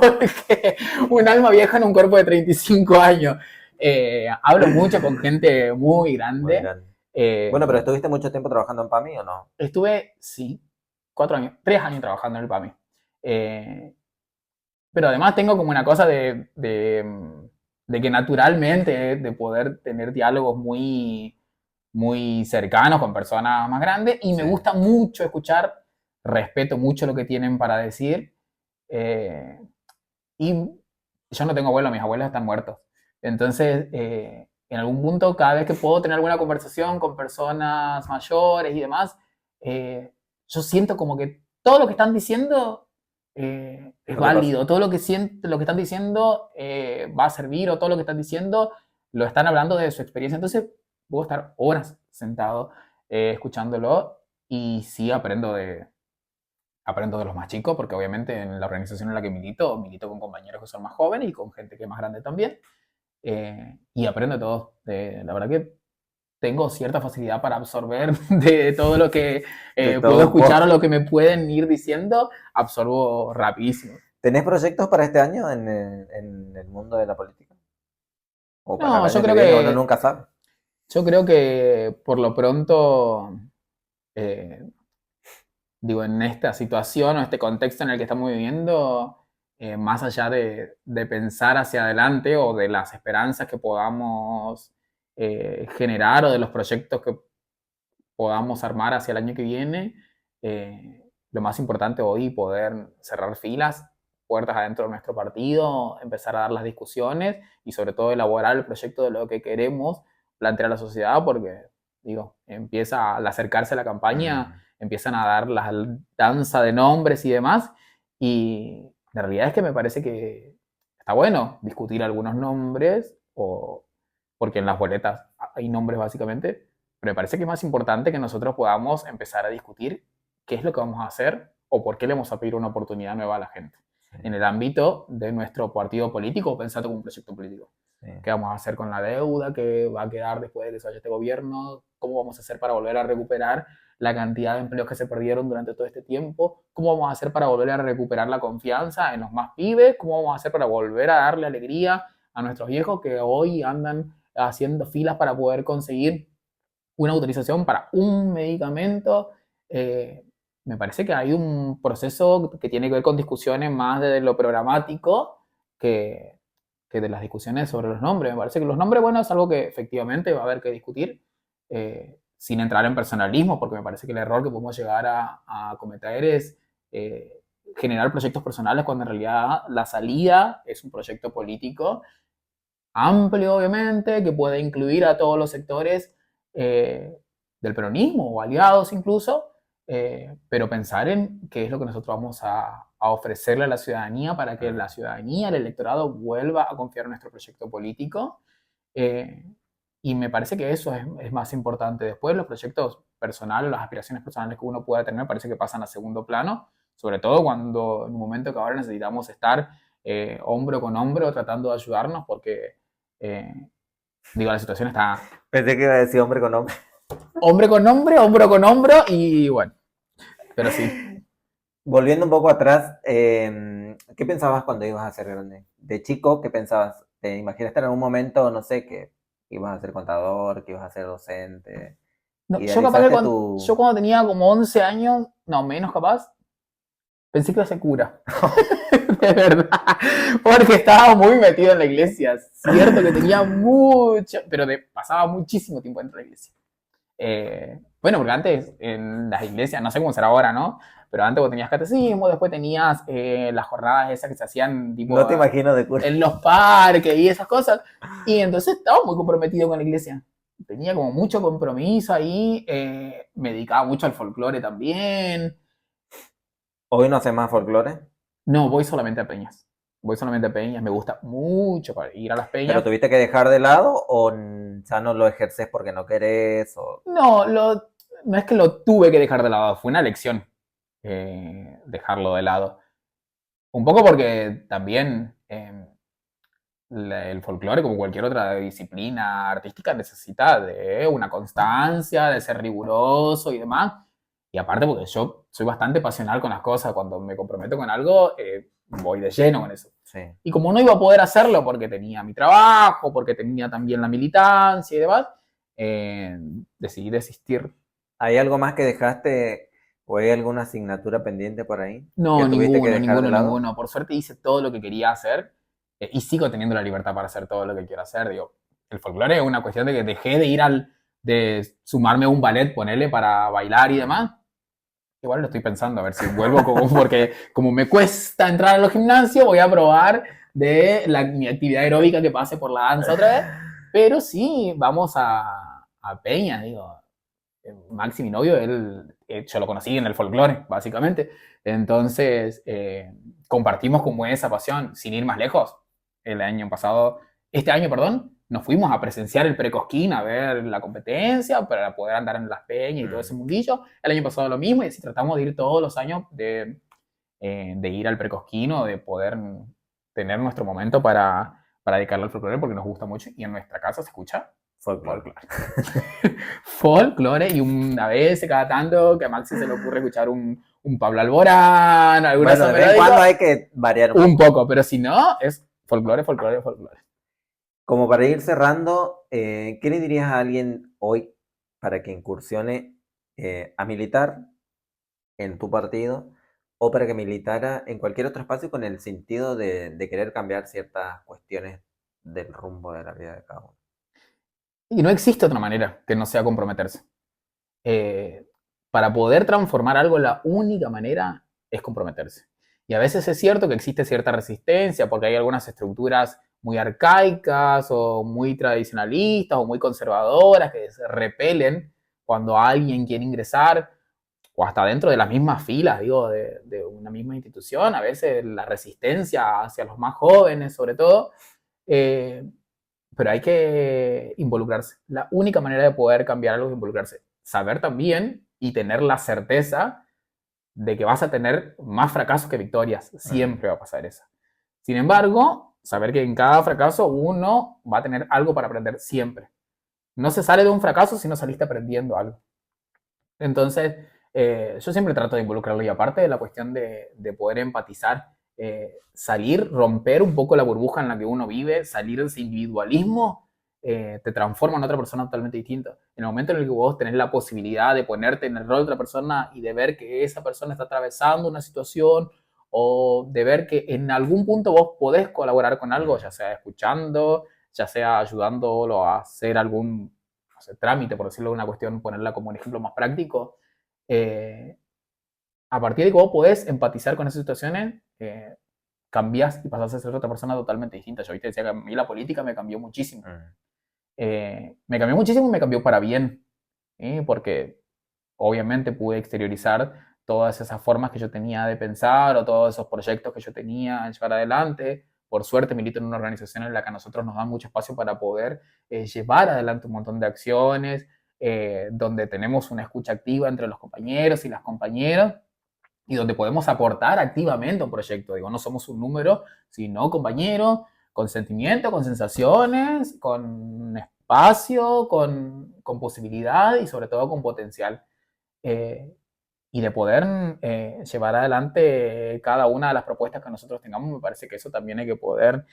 Porque un alma vieja en un cuerpo de 35 años. Hablo mucho con gente muy Muy grande. grande. Bueno, pero Bueno, ¿estuviste mucho tiempo trabajando en PAMI o no? estuve, sí, 4 años, 3 años trabajando en el PAMI. Pero además tengo como una cosa de que naturalmente, de poder tener diálogos muy cercanos con personas más grandes y me Sí. gusta mucho escuchar, respeto mucho lo que tienen para decir eh, y yo no tengo abuelos, mis abuelos están muertos. Entonces, en algún punto, cada vez que puedo tener alguna conversación con personas mayores y demás, yo siento como que todo lo que están diciendo es Lo que pasa. válido. Todo lo que lo que están diciendo va a servir, o todo lo que están diciendo lo están hablando de su experiencia. Entonces, puedo estar horas sentado escuchándolo, y sí aprendo de los más chicos, porque obviamente en la organización en la que milito con compañeros que son más jóvenes y con gente que es más grande también. Y aprendo de todo. La verdad que tengo cierta facilidad para absorber de todo lo que De puedo todo un escuchar o poco. lo que me pueden ir diciendo, absorbo rapidísimo. ¿Tenés proyectos para este año en el mundo de la política? ¿O para el No, año que viene? Uno nunca sabe. yo creo que por lo pronto, eh, digo, en esta situación o este contexto en el que estamos viviendo, más allá de pensar hacia adelante o de las esperanzas que podamos generar, o de los proyectos que podamos armar hacia el año que viene, lo más importante hoy, poder cerrar filas, puertas adentro de nuestro partido, empezar a dar las discusiones y sobre todo elaborar el proyecto de lo que queremos plantear a la sociedad, porque, digo, empieza al acercarse la campaña, empiezan a dar la danza de nombres y demás, y la realidad es que me parece que está bueno discutir algunos nombres, o porque en las boletas hay nombres básicamente, pero me parece que es más importante que nosotros podamos empezar a discutir qué es lo que vamos a hacer o por qué le vamos a pedir una oportunidad nueva a la gente. Sí, En el ámbito de nuestro partido político, o pensando como un proyecto político. sí. ¿Qué vamos a hacer con la deuda que va a quedar después de que se vaya este gobierno? ¿Cómo vamos a hacer para volver a recuperar la cantidad de empleos que se perdieron durante todo este tiempo? ¿Cómo vamos a hacer para volver a recuperar la confianza en los más pibes? ¿Cómo vamos a hacer para volver a darle alegría a nuestros viejos que hoy andan haciendo filas para poder conseguir una autorización para un medicamento? Eh, Me parece que hay un proceso que tiene que ver con discusiones más de lo programático que de las discusiones sobre los nombres. Me parece que los nombres, bueno, es algo que efectivamente va a haber que discutir, sin entrar en personalismo, porque me parece que el error que podemos llegar a cometer es generar proyectos personales cuando en realidad la salida es un proyecto político amplio, obviamente, que puede incluir a todos los sectores eh, del peronismo o aliados incluso, pero pensar en qué es lo que nosotros vamos a ofrecerle a la ciudadanía para que la ciudadanía, el electorado, vuelva a confiar en nuestro proyecto político. eh, y me parece que eso es más importante. Después, los proyectos personales, las aspiraciones personales que uno pueda tener, parece que pasan a segundo plano, sobre todo cuando en un momento que ahora necesitamos estar hombro con hombro tratando de ayudarnos, porque eh, digo, la situación está Pensé que iba a decir hombre con hombre. hombre con hombre, hombro con hombro, y bueno, pero sí. Volviendo un poco atrás, ¿qué pensabas cuando ibas a ser grande? De chico, ¿qué pensabas? ¿Te imaginaste en algún momento, no sé, que ibas a ser contador, que ibas a ser docente? No, ¿Idealizaste tu...? yo cuando tenía como 11 años, no, menos capaz, pensé que iba a ser cura. De verdad. Porque estaba muy metido en la iglesia. Cierto que tenía mucho, pero pasaba muchísimo tiempo dentro de la iglesia. Bueno, porque antes en las iglesias, no sé cómo será ahora, ¿no? Pero antes vos tenías catecismo, después tenías las jornadas esas que se hacían tipo No te imagino de cura. en los parques y esas cosas. Y entonces estaba muy comprometido con la iglesia. Tenía como mucho compromiso ahí, me dedicaba mucho al folclore también. ¿Hoy no haces más folclore? No, voy solamente a peñas. Voy solamente a peñas, me gusta mucho para ir a las ¿Pero peñas. tuviste que dejar de lado o ya no lo ejerces porque no querés? O... No, no es que lo tuve que dejar de lado, fue una elección dejarlo de lado. Un poco porque también el folclore, como cualquier otra disciplina artística, necesita de una constancia, de ser riguroso y demás. Y aparte porque yo soy bastante pasional con las cosas, cuando me comprometo con algo, voy de lleno con eso. Sí. Y como no iba a poder hacerlo porque tenía mi trabajo, porque tenía también la militancia y demás, decidí desistir. ¿Hay algo más que dejaste o hay alguna asignatura pendiente por ahí que No, tuviste que ninguno, dejar de ninguno, lado? ninguno. Por suerte hice todo lo que quería hacer, y sigo teniendo la libertad para hacer todo lo que quiero hacer. Digo, el folclore es una cuestión de que dejé de ir de sumarme a un ballet, ponerle para bailar y demás. Igual lo estoy pensando, a ver si vuelvo, porque como me cuesta entrar a los gimnasios, voy a probar de mi actividad aeróbica que pase por la danza otra vez. Pero sí, vamos a Peña, digo. Maxi, mi novio, él yo lo conocí en el folclore, básicamente. Entonces, compartimos como esa pasión, sin ir más lejos. Este año, perdón, nos fuimos a presenciar el Precosquín, a ver la competencia, para poder andar en las peñas y todo ese mundillo. El año pasado lo mismo, y así tratamos de ir todos los años, de ir al Precosquín, o de poder tener nuestro momento para dedicarle al folclore, porque nos gusta mucho, y en nuestra casa se escucha folclore. Folclore, y una vez cada tanto que a Maxi se le ocurre escuchar un Pablo Alborán, alguna Bueno, de vez en cuando hay que variar un poco, pero si no, es folclore, folclore, folclore. Como para ir cerrando, ¿qué le dirías a alguien hoy para que incursione a militar en tu partido o para que militara en cualquier otro espacio con el sentido de querer cambiar ciertas cuestiones del rumbo de la vida de cada uno? Y no existe otra manera que no sea comprometerse. Eh, para poder transformar algo, la única manera es comprometerse. Y a veces es cierto que existe cierta resistencia porque hay algunas estructuras muy arcaicas o muy tradicionalistas o muy conservadoras que se repelen cuando alguien quiere ingresar, o hasta dentro de las mismas filas, digo, de una misma institución. A veces la resistencia hacia los más jóvenes, sobre todo, eh, pero hay que involucrarse. La única manera de poder cambiar algo es involucrarse. Saber también y tener la certeza de que vas a tener más fracasos que victorias. Siempre va a pasar eso. Sin embargo, saber que en cada fracaso uno va a tener algo para aprender siempre. No se sale de un fracaso si no saliste aprendiendo algo. Entonces, yo siempre trato de involucrarlo, y aparte de la cuestión de poder empatizar, salir, romper un poco la burbuja en la que uno vive, salir de ese individualismo, te transforma en otra persona totalmente distinta. En el momento en el que vos tenés la posibilidad de ponerte en el rol de otra persona y de ver que esa persona está atravesando una situación, o de ver que en algún punto vos podés colaborar con algo, ya sea escuchando, ya sea ayudándolo a hacer algún, no sé, trámite, por decirlo de una cuestión, ponerla como un ejemplo más práctico, eh, a partir de que vos podés empatizar con esas situaciones, cambiás y pasás a ser otra persona totalmente distinta. Yo te decía que a mí la política me cambió muchísimo. Me cambió muchísimo y me cambió para bien, porque obviamente pude exteriorizar todas esas formas que yo tenía de pensar, o todos esos proyectos que yo tenía en llevar adelante. Por suerte milito en una organización en la que a nosotros nos dan mucho espacio para poder llevar adelante un montón de acciones, donde tenemos una escucha activa entre los compañeros y las compañeras, y donde podemos aportar activamente a un proyecto. Digo, no somos un número, sino compañeros, con sentimiento, con sensaciones, con espacio, con posibilidad y sobre todo con potencial. Eh, y de poder llevar adelante cada una de las propuestas que nosotros tengamos. Me parece que eso también hay que poder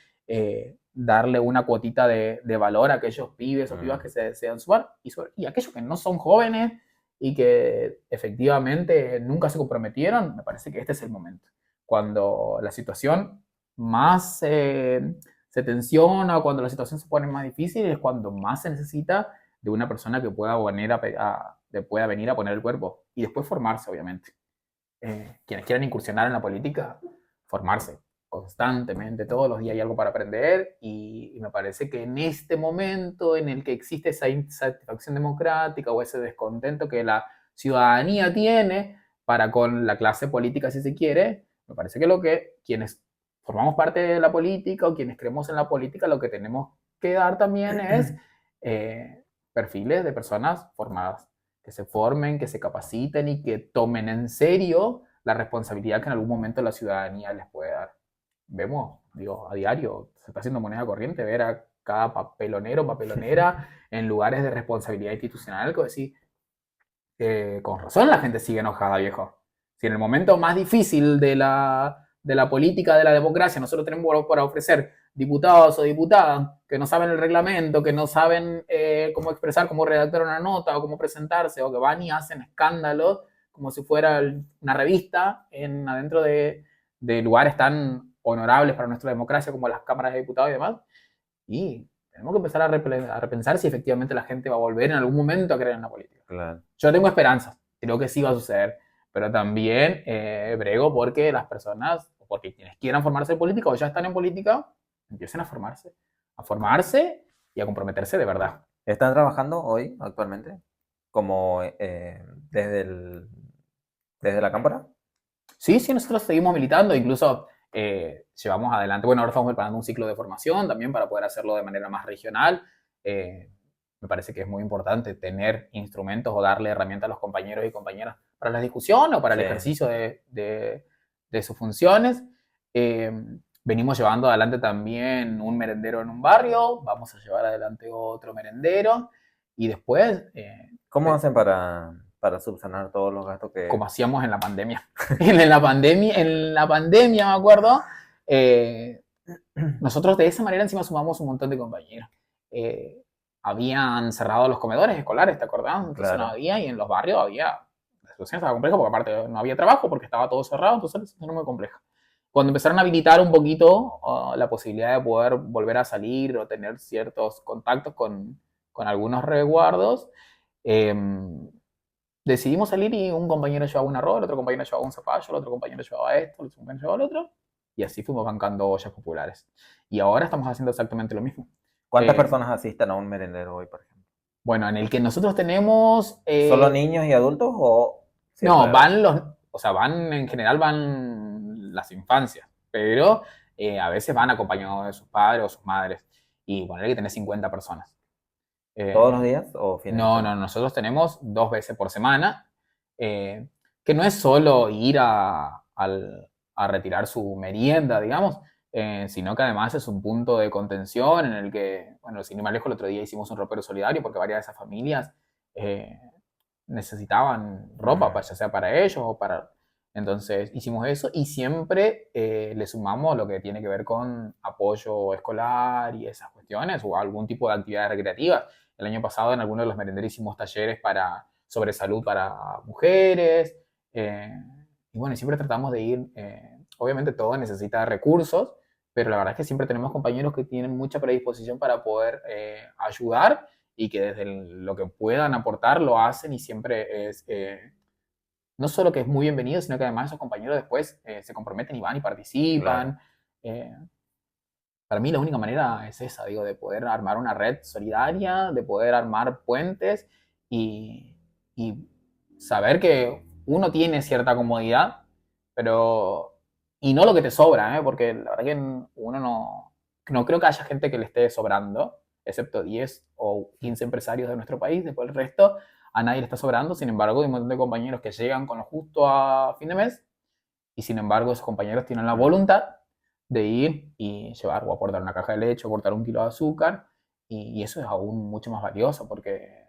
darle una cuotita de valor a aquellos pibes o pibas que se desean sumar, y aquellos que no son jóvenes y que efectivamente nunca se comprometieron. Me parece que este es el momento, cuando la situación más se tensiona, o cuando la situación se pone más difícil, es cuando más se necesita de una persona que pueda venir a poner el cuerpo, y después formarse, obviamente. Quienes quieran incursionar en la política, formarse constantemente, todos los días hay algo para aprender, y me parece que en este momento en el que existe esa insatisfacción democrática, o ese descontento que la ciudadanía tiene para con la clase política, si se quiere, me parece que quienes formamos parte de la política, o quienes creemos en la política, lo que tenemos que dar también es perfiles de personas formadas, que se formen, que se capaciten y que tomen en serio la responsabilidad que en algún momento la ciudadanía les puede dar. Vemos, digo, a diario, se está haciendo moneda corriente ver a cada papelonero, papelonera en lugares de responsabilidad institucional, que decir, con razón la gente sigue enojada, viejo. Si en el momento más difícil de la política, de la democracia, nosotros tenemos para ofrecer diputados o diputadas que no saben el reglamento, que no saben cómo expresar, cómo redactar una nota o cómo presentarse, o que van y hacen escándalos como si fuera una revista adentro de lugares tan honorables para nuestra democracia como las cámaras de diputados y demás. Y tenemos que empezar a repensar si efectivamente la gente va a volver en algún momento a creer en la política. Claro. Yo tengo esperanzas, creo que sí va a suceder, pero también brego porque las personas, o porque quienes quieran formarse en política o ya están en política, empiecen a formarse y a comprometerse de verdad. ¿Están trabajando hoy, actualmente? Como desde ¿Desde la cámara? Sí, sí, nosotros seguimos militando, incluso llevamos adelante, bueno, ahora estamos preparando un ciclo de formación también para poder hacerlo de manera más regional. Eh, Me parece que es muy importante tener instrumentos o darle herramientas a los compañeros y compañeras para la discusión o para el Sí. ejercicio de sus funciones. Eh, Venimos llevando adelante también un merendero en un barrio, vamos a llevar adelante otro merendero y después ¿Cómo hacen para subsanar todos los gastos que... como hacíamos en la pandemia. En la pandemia, me acuerdo, nosotros de esa manera encima sumamos un montón de compañeros. Eh, Habían cerrado los comedores escolares, ¿te acordás? Entonces no Claro. había, y en los barrios había, la situación estaba compleja porque aparte no había trabajo porque estaba todo cerrado, entonces la situación era muy compleja. Cuando empezaron a habilitar un poquito la posibilidad de poder volver a salir o tener ciertos contactos con algunos resguardos, eh, decidimos salir y un compañero llevaba un arroz, el otro compañero llevaba un zapallo, el otro compañero llevaba esto, el otro compañero llevaba el otro, y así fuimos bancando ollas populares. Y ahora estamos haciendo exactamente lo mismo. ¿Cuántas Eh, personas asisten a un merendero hoy, por ejemplo? bueno, en el que nosotros tenemos... ¿Solo niños y adultos o cierta no, edad? o sea, en general van las infancias, pero a veces van acompañados de sus padres o sus madres. Y ponerle que tenés 50 personas. ¿Todos los Eh, días o fines de no, no, semana? nosotros tenemos 2 veces por semana, que no es solo ir a retirar su merienda, digamos, sino que además es un punto de contención en el que, bueno, sin ir más lejos, el otro día hicimos un ropero solidario porque varias de esas familias eh, necesitaban ropa, Mm, ya sea para ellos o para... Entonces hicimos eso y siempre le sumamos lo que tiene que ver con apoyo escolar y esas cuestiones o algún tipo de actividades recreativas. El año pasado en algunos de los merenderos hicimos talleres sobre salud para mujeres. Y bueno, siempre tratamos de ir, obviamente todo necesita recursos, pero la verdad es que siempre tenemos compañeros que tienen mucha predisposición para poder ayudar y que desde lo que puedan aportar lo hacen y siempre es, no solo que es muy bienvenido, sino que además esos compañeros después se comprometen y van y claro. participan. Eh, para mí la única manera es esa, digo, de poder armar una red solidaria, de poder armar puentes y, y saber que uno tiene cierta comodidad, pero... Y no lo que te sobra, ¿eh? Porque la verdad que uno no creo que haya gente que le esté sobrando, excepto 10 o 15 empresarios de nuestro país, después el resto a nadie le está sobrando, sin embargo hay un montón de compañeros que llegan con lo justo a fin de mes y sin embargo esos compañeros tienen la Mm. voluntad de ir y llevar o aportar una caja de leche o aportar un kilo de azúcar y eso es aún mucho más valioso porque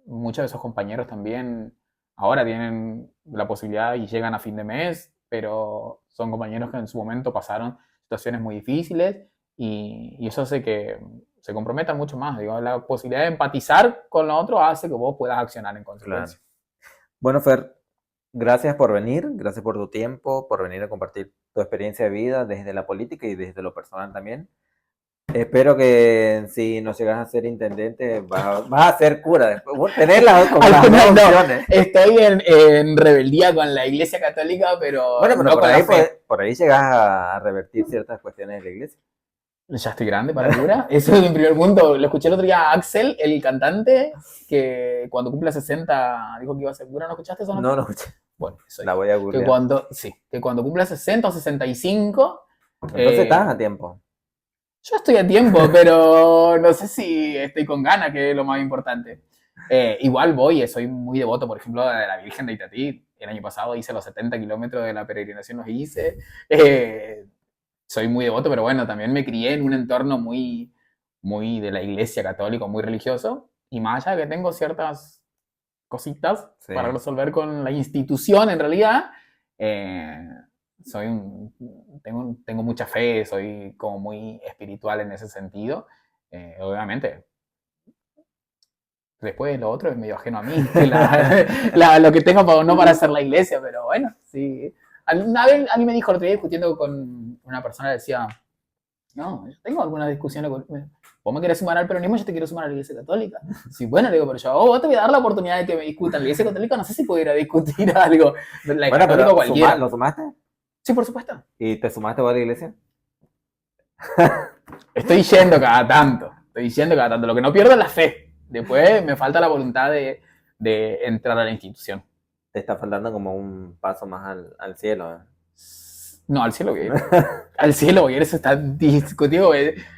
muchos de esos compañeros también ahora tienen la posibilidad y llegan a fin de mes, pero son compañeros que en su momento pasaron situaciones muy difíciles y eso hace que se comprometan mucho más. Digo, la posibilidad de empatizar con lo otro hace que vos puedas accionar en Claro. consecuencia. Bueno, Fer, gracias por venir, gracias por tu tiempo, por venir a compartir tu experiencia de vida desde la política y desde lo personal también. Espero que si no llegas a ser intendente, vas a ser cura después. Tenerlas como Al las dos final no, opciones. estoy en rebeldía con la Iglesia Católica, pero Bueno, pero no con la fe. por ahí llegas a revertir ciertas cuestiones de la iglesia. Ya estoy grande para cura. Eso es el primer punto. Lo escuché el otro día a Axel, el cantante, que cuando cumpla 60 dijo que iba a ser cura. ¿No escuchaste esa No, noticia? no escuché. Bueno, eso La dijo. voy a Que googlear. cuando, sí, que cuando cumpla 60 o 65, Entonces estás a eh, tiempo. yo estoy a tiempo, pero no sé si estoy con ganas, que es lo más importante. Igual voy, soy muy devoto, por ejemplo, de la Virgen de Itatí. El año pasado hice los 70 kilómetros de la peregrinación, los hice. Soy muy devoto, pero bueno, también me crié en un entorno muy de la iglesia católica, muy religioso. Y más allá de que tengo ciertas cositas Sí. para resolver con la institución, en realidad, eh, tengo mucha fe, soy como muy espiritual en ese sentido. Obviamente, después lo otro es medio ajeno a mí, que lo que tengo no para hacer la iglesia, pero bueno, sí. Una vez a mí me dijo el otro día discutiendo con una persona, decía, no, yo tengo algunas discusiones con... Vos me querés sumar al peronismo, yo te quiero sumar a la iglesia católica. Sí, bueno, le digo, pero yo vos te voy a dar la oportunidad de que me discutan. La iglesia católica no sé si pudiera discutir algo. La Bueno, católica pero cualquiera. ¿lo sumaste? Sí, por supuesto. ¿Y te sumaste vos a la iglesia? Estoy yendo cada tanto. Estoy yendo cada tanto. Lo que no pierdo es la fe. Después me falta la voluntad de entrar a la institución. te está faltando como un paso más al cielo. No, al cielo voy a ir. Al cielo voy a ir, eso está discutido.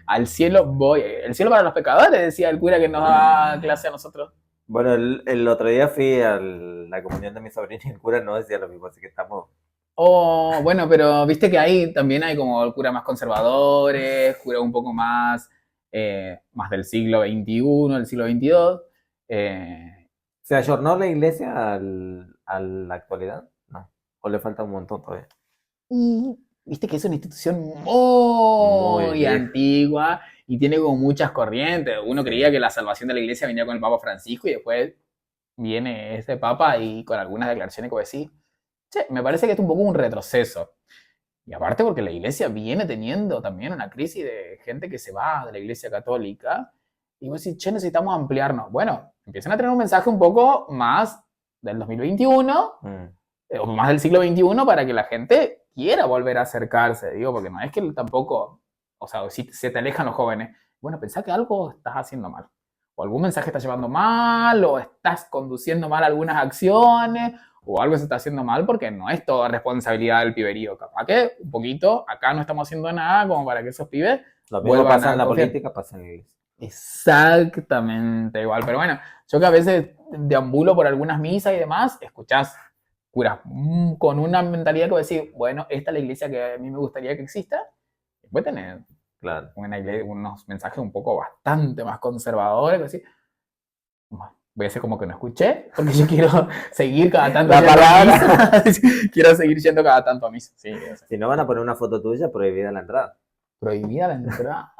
Al cielo voy a ir. El cielo para los pecadores, decía el cura que nos da clase a nosotros. Bueno, el otro día fui a la comunión de mi sobrino y el cura no decía lo mismo, así que estamos... Oh, bueno, pero viste que ahí también hay como curas más conservadores, curas un poco más del siglo XXI, del siglo XXII. ¿Se ayornó la iglesia a la actualidad? No. ¿O le falta un montón todavía? Y viste que es una institución Muy muy vieja. antigua y tiene como muchas corrientes. Uno Sí. creía que la salvación de la iglesia venía con el Papa Francisco y después viene este Papa y con algunas declaraciones que decís, che, me parece que es un poco un retroceso. Y aparte porque la iglesia viene teniendo también una crisis de gente que se va de la iglesia católica y vos decís, che, necesitamos ampliarnos. Bueno, empiezan a tener un mensaje un poco más del 2021 Mm, o más del siglo XXI para que la gente quiera volver a acercarse, digo, porque no es que tampoco, o sea, si se te alejan los jóvenes, bueno, pensá que algo estás haciendo mal, o algún mensaje estás llevando mal, o estás conduciendo mal algunas acciones, o algo se está haciendo mal porque no es toda responsabilidad del piberío, capaz que un poquito, acá no estamos haciendo nada como para que esos pibes Lo mismo vuelvan pasa en a la confiar. política, pasa en la iglesia. Exactamente igual, pero bueno, yo que a veces deambulo por algunas misas y demás, escuchás curas con una mentalidad que voy a decir, bueno, esta es la iglesia que a mí me gustaría que exista, después tener Claro. unos mensajes un poco bastante más conservadores, que decir, voy a hacer como que no escuché, porque yo quiero seguir cada tanto La yendo a palabra. misa. Quiero seguir yendo cada tanto a misa. Sí, Si no van a poner una foto tuya, prohibida la entrada. prohibida la entrada.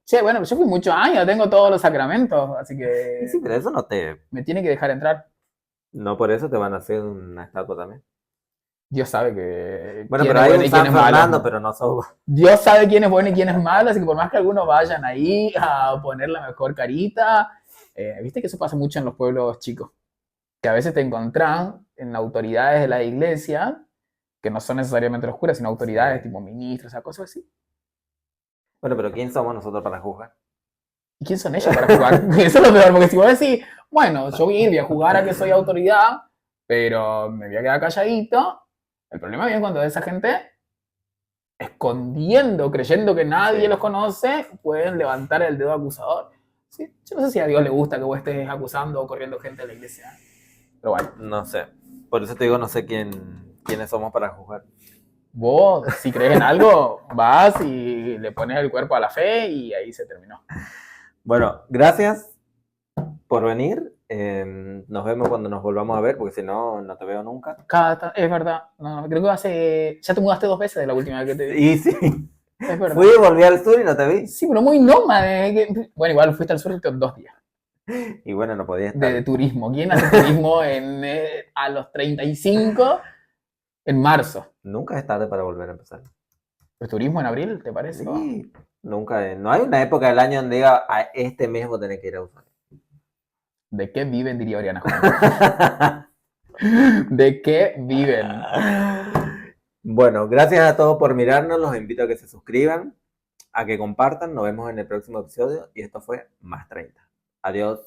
Che, bueno, yo fui muchos años, tengo todos los sacramentos, así Y sí, que pero eso no te... me tiene que dejar entrar. No por eso te van a hacer una estatua también. Dios sabe que Bueno, quién pero es hay bueno un y quién San es Fernando, malo. pero no sos vos. Dios sabe quién es bueno y quién es malo, así que por más que algunos vayan ahí a poner la mejor carita, viste que eso pasa mucho en los pueblos chicos, que a veces te encontrás en autoridades de la iglesia, que no son necesariamente los curas, sino Sí. autoridades tipo ministros, o sea, cosas así. Bueno, pero ¿quién somos nosotros para juzgar? ¿Y quién son ellos para jugar? Eso es lo peor, porque si vos decís, bueno, yo voy a jugar a que soy autoridad, pero me voy a quedar calladito, el problema viene cuando esa gente escondiendo, creyendo que nadie Sí. los conoce, pueden levantar el dedo acusador. ¿Sí? Yo no sé si a Dios le gusta que vos estés acusando o corriendo gente de la iglesia. Pero bueno, No sé. Por eso te digo, no sé quiénes somos para juzgar. vos si crees en algo, vas y le pones el cuerpo a la fe y ahí se terminó. Bueno, gracias por venir. Nos vemos cuando nos volvamos a ver, porque si no, no te veo nunca. Es verdad, no, creo que ya te mudaste 2 veces de la última vez que te vi. Y sí, Es verdad. fui y volví al sur y no te vi. Sí, pero muy nómade. Bueno, igual fuiste al sur 2 días Y bueno, no podía estar. de turismo. ¿Quién hace turismo a los 35 en marzo? Nunca es tarde para volver a empezar. ¿El turismo en abril, te parece? Sí, nunca. No hay una época del año donde diga, "Ah, este mes vos tenés que ir a usar". ¿De qué viven, diría Oriana Juan? ¿De qué viven? Bueno, gracias a todos por mirarnos. Los invito a que se suscriban, a que compartan. Nos vemos en el próximo episodio. Y esto fue Más 30. Adiós.